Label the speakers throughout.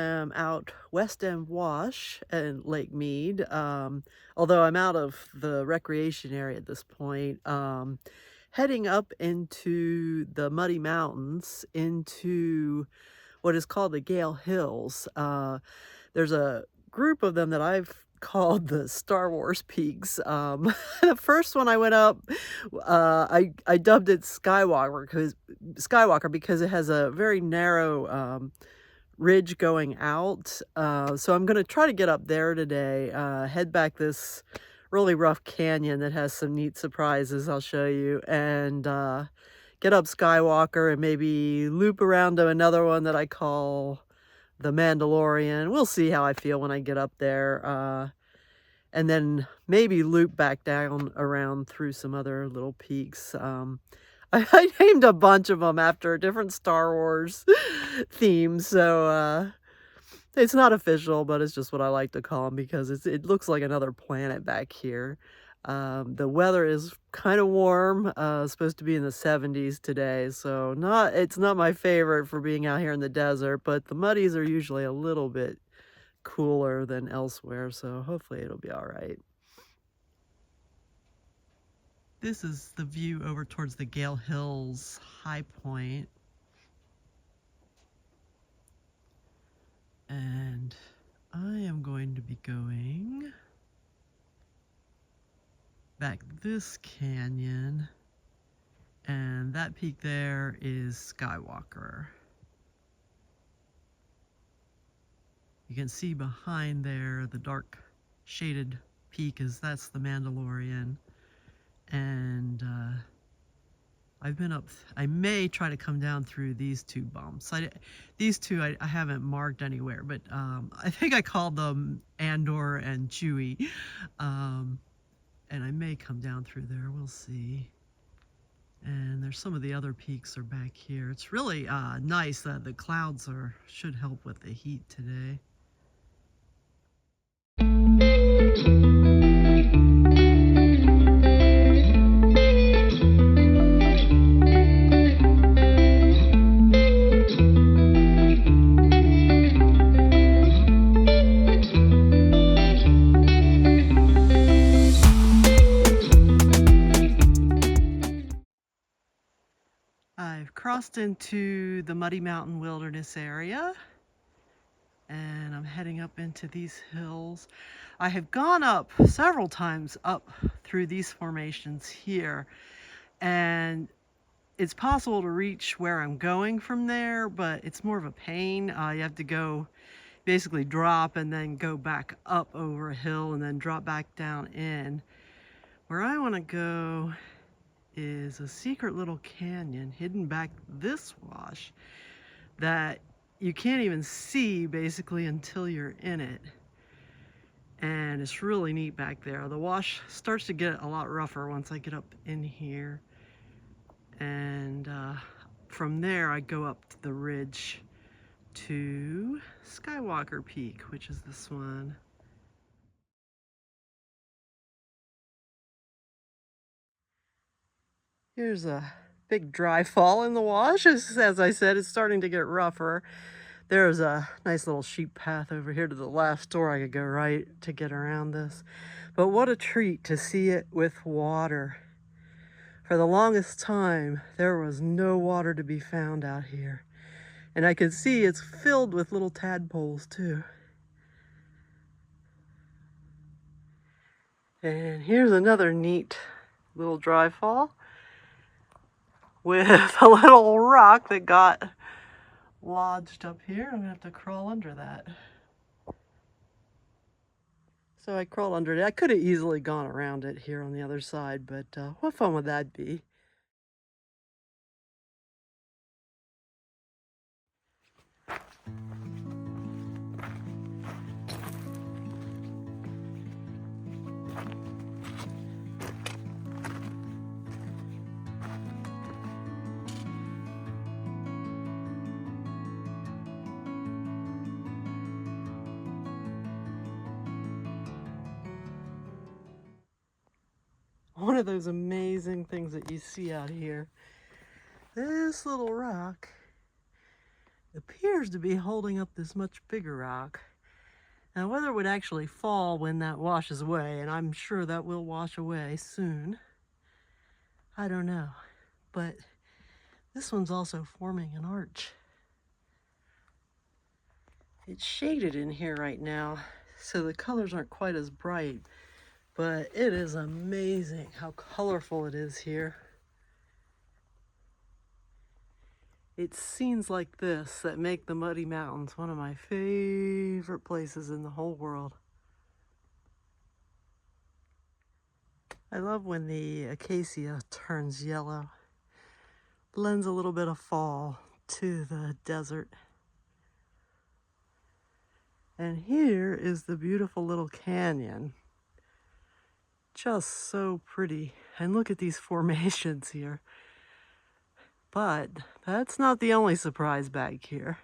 Speaker 1: am out West End Wash and Lake Mead. Although I'm out of the recreation area at this point, heading up into the Muddy Mountains into what is called the Gale Hills. There's a group of them that I've called the Star Wars peaks. The first one I went up, I dubbed it Skywalker because it has a very narrow ridge going out. So I'm gonna try to get up there today, head back this really rough canyon that has some neat surprises I'll show you, and get up Skywalker and maybe loop around to another one that I call the Mandalorian. We'll see how I feel when I get up there. And then maybe loop back down around through some other little peaks. I named a bunch of them after different Star Wars themes, so it's not official, but it's just what I like to call them because it looks like another planet back here. The weather is kind of warm, supposed to be in the 70s today, so it's not my favorite for being out here in the desert, but the muddies are usually a little bit cooler than elsewhere, so hopefully it'll be all right. This is the view over towards the Gale Hills high point. And I am going to be going back this canyon, and that peak there is Skywalker. You can see behind there the dark shaded peak that's the Mandalorian. And I've been up, I may try to come down through these two bumps. These two I haven't marked anywhere, but I think I called them Andor and Chewie. And I may come down through there, we'll see. And there's some of the other peaks are back here. It's really nice that the clouds should help with the heat today. I've crossed into the Muddy Mountain Wilderness area, and I'm heading up into these hills. I have gone up several times up through these formations here, and it's possible to reach where I'm going from there, but it's more of a pain. You have to go, basically drop and then go back up over a hill and then drop back down in. Where I want to go is a secret little canyon hidden back this wash that you can't even see basically until you're in it. And it's really neat back there. The wash starts to get a lot rougher once I get up in here. And from there I go up to the ridge to Skywalker Peak, which is this one. Here's a big dry fall in the wash. As I said, it's starting to get rougher. There's a nice little sheep path over here to the left, or I could go right to get around this. But what a treat to see it with water. For the longest time, there was no water to be found out here. And I can see it's filled with little tadpoles too. And here's another neat little dry fall with a little rock that got lodged up here. I'm gonna have to crawl under that. So I crawled under it. I could have easily gone around it here on the other side, but what fun would that be? One of those amazing things that you see out here. This little rock appears to be holding up this much bigger rock. Now, whether it would actually fall when that washes away, and I'm sure that will wash away soon, I don't know. But this one's also forming an arch. It's shaded in here right now, so the colors aren't quite as bright, but it is amazing how colorful it is here. It's scenes like this that make the Muddy Mountains one of my favorite places in the whole world. I love when the acacia turns yellow, lends a little bit of fall to the desert. And here is the beautiful little canyon. Just so pretty. And look at these formations here. But that's not the only surprise back here.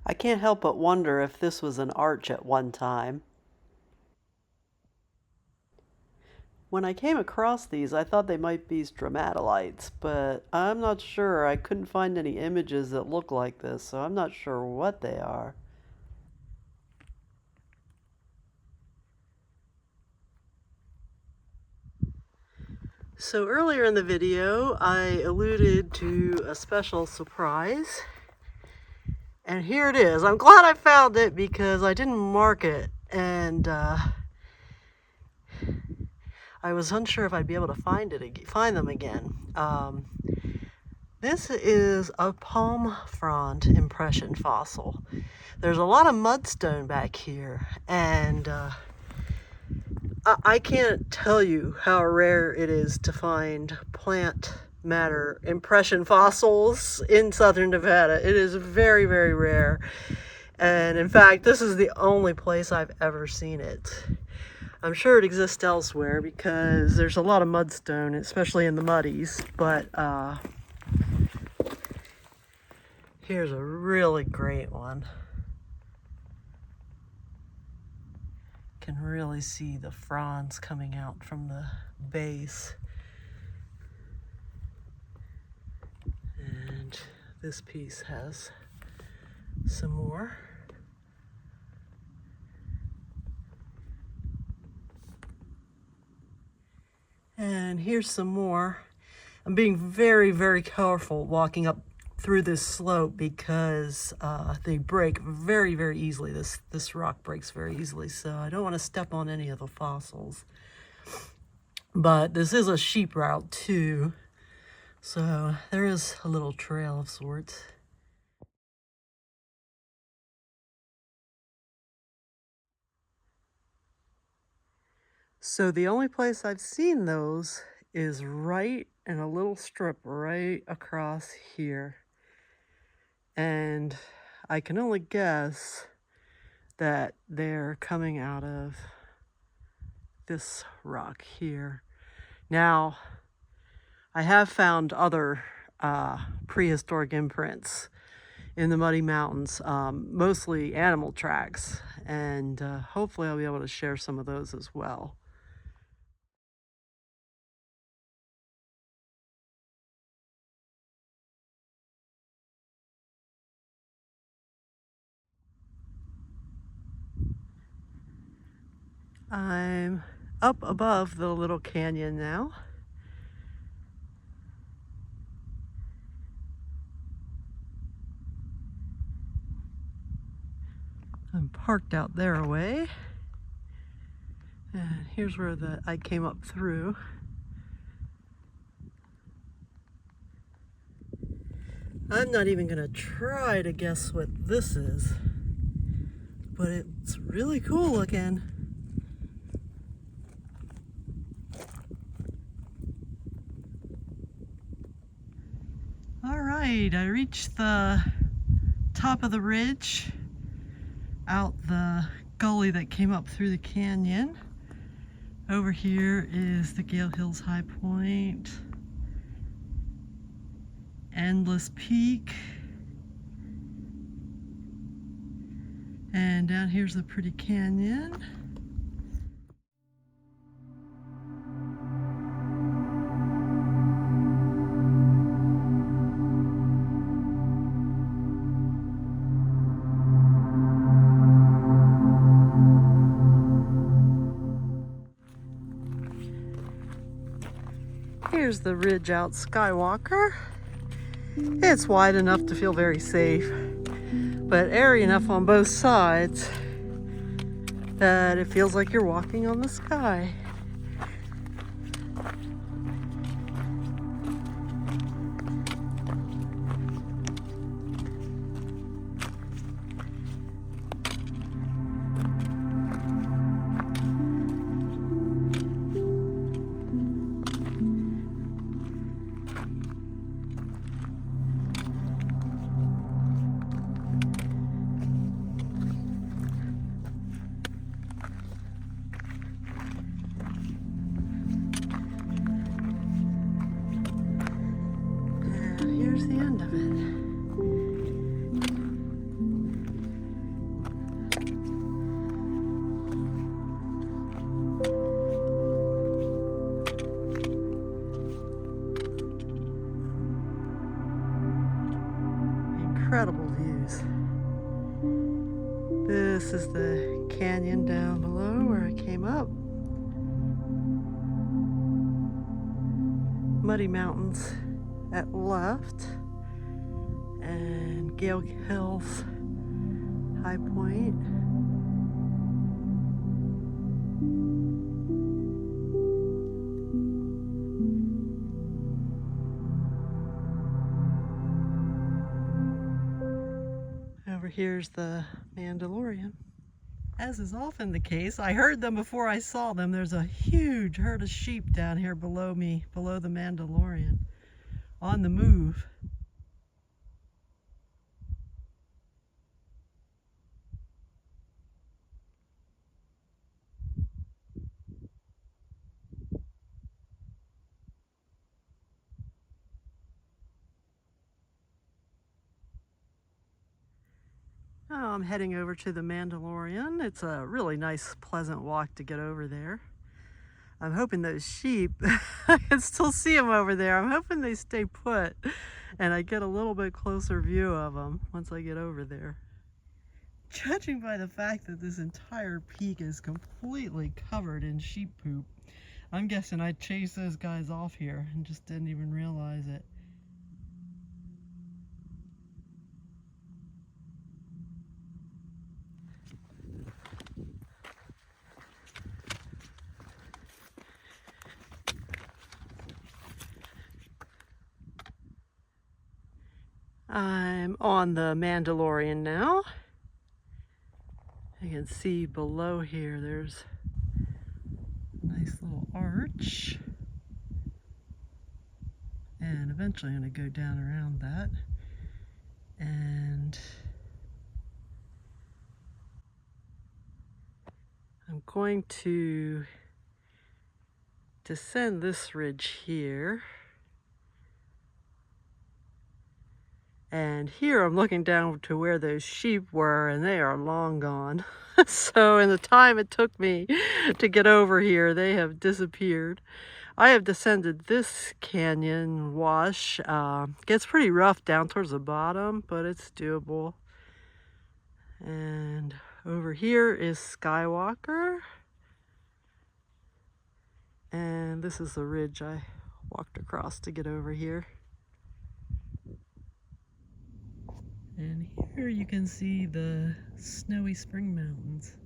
Speaker 1: I can't help but wonder if this was an arch at one time. When I came across these, I thought they might be stromatolites, but I'm not sure. I couldn't find any images that look like this, so I'm not sure what they are. So earlier in the video, I alluded to a special surprise. And here it is. I'm glad I found it because I didn't mark it, and I was unsure if I'd be able to find them again. This is a palm frond impression fossil. There's a lot of mudstone back here, and I can't tell you how rare it is to find plant matter impression fossils in southern Nevada. It is very, very rare. And in fact, this is the only place I've ever seen it. I'm sure it exists elsewhere because there's a lot of mudstone, especially in the muddies, but here's a really great one. Can really see the fronds coming out from the base. And this piece has some more. And here's some more. I'm being very, very careful walking up through this slope because they break very, very easily. This rock breaks very easily, so I don't want to step on any of the fossils. But this is a sheep route too, so there is a little trail of sorts. So the only place I've seen those is right in a little strip right across here. And I can only guess that they're coming out of this rock here. Now, I have found other prehistoric imprints in the Muddy Mountains, mostly animal tracks, and hopefully I'll be able to share some of those as well. I'm up above the little canyon now. I'm parked out there a way. And here's where I came up through. I'm not even gonna try to guess what this is, but it's really cool looking. right, I reached the top of the ridge out the gully that came up through the canyon. Over here is the Gale Hills High Point, Endless Peak, and down here's the pretty canyon. Here's the ridge out Skywalker. It's wide enough to feel very safe, but airy enough on both sides that it feels like you're walking on the sky. Here's the end of it. Incredible views. This is the canyon down below where I came up. Muddy Mountains at left, and Gale Hills High Point. Over here's the Mandalorian. As is often the case, I heard them before I saw them. There's a huge herd of sheep down here below me, below the Mandalorian, on the move. Oh, I'm heading over to the Mandalorian. It's a really nice, pleasant walk to get over there. I'm hoping those sheep, I can still see them over there. I'm hoping they stay put and I get a little bit closer view of them once I get over there. Judging by the fact that this entire peak is completely covered in sheep poop, I'm guessing I chased those guys off here and just didn't even realize it. I'm on the Mandalorian now. You can see below here there's a nice little arch. And eventually I'm going to go down around that. And I'm going to descend this ridge here. And here I'm looking down to where those sheep were, and they are long gone. So in the time it took me to get over here, they have disappeared. I have descended this canyon wash. Gets pretty rough down towards the bottom, but it's doable. And over here is Skywalker. And this is the ridge I walked across to get over here. And here you can see the snowy spring mountains.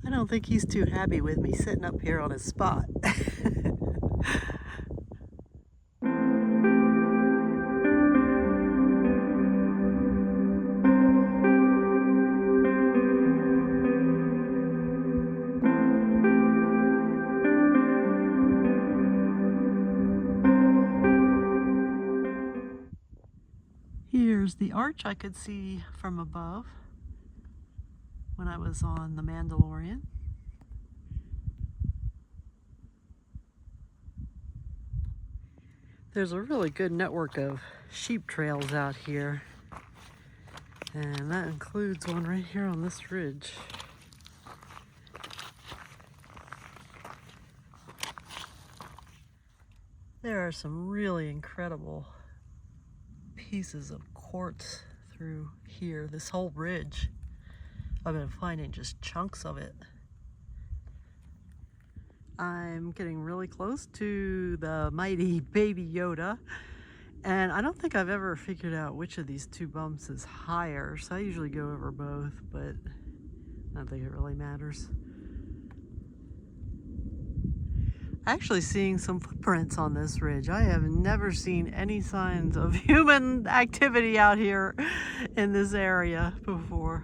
Speaker 1: I don't don't think he's too happy with me sitting up here on his spot. Here's the arch I could see from above when I was on the Mandalorian. There's a really good network of sheep trails out here, and that includes one right here on this ridge. There are some really incredible pieces of quartz through here, this whole ridge. I've been finding just chunks of it. I'm getting really close to the mighty Baby Yoda, and I don't think I've ever figured out which of these two bumps is higher, so I usually go over both, but I don't think it really matters. Actually seeing some footprints on this ridge. I have never seen any signs of human activity out here in this area before.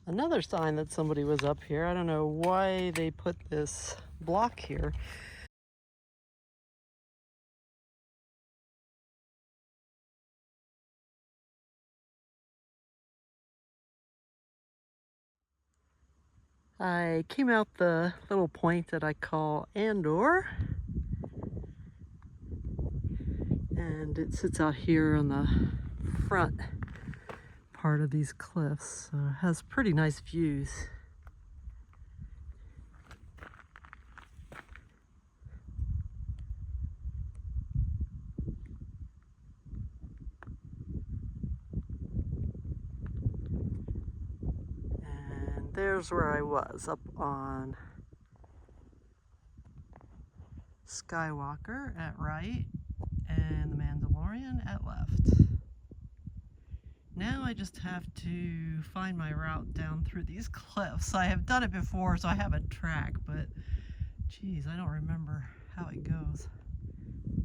Speaker 1: Another sign that somebody was up here. I don't know why they put this block here. I came out the little point that I call Andor, and it sits out here on the front part of these cliffs, so it has pretty nice views. And there's where I was, up on Skywalker at right and the Mandalorian at left. Now I just have to find my route down through these cliffs. I have done it before, so I have a track, but geez, I don't remember how it goes.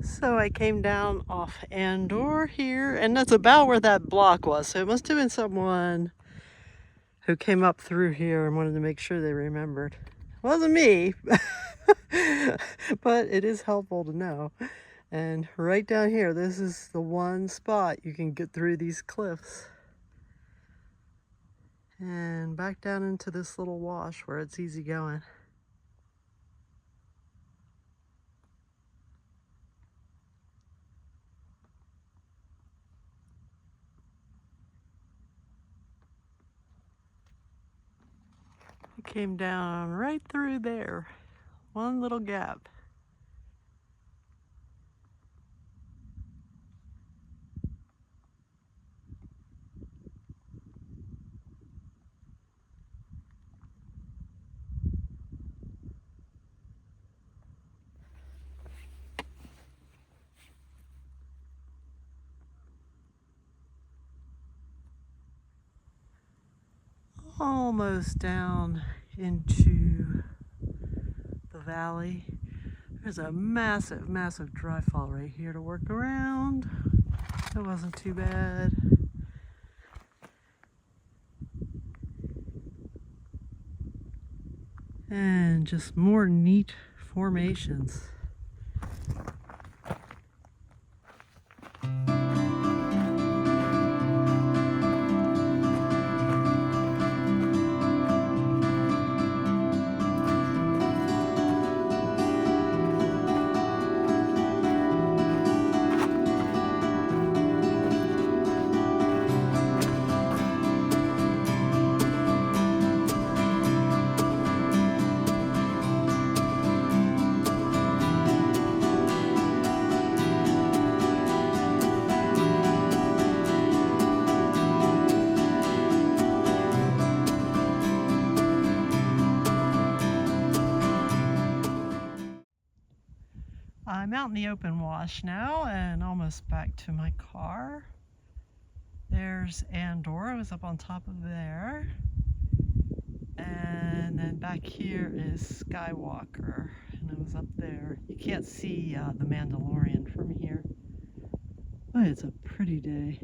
Speaker 1: So I came down off Andor here, and that's about where that block was. So it must have been someone who came up through here and wanted to make sure they remembered. It wasn't me, but it is helpful to know. And right down here, this is the one spot you can get through these cliffs. And back down into this little wash where it's easy going. It came down right through there. One little gap. Almost down into the valley. There's a massive, massive dry fall right here to work around. It wasn't too bad. And just more neat formations. I'm out in the open wash now and almost back to my car. There's Andor, I was up on top of there. And then back here is Skywalker, and I was up there. You can't see the Mandalorian from here, but it's a pretty day.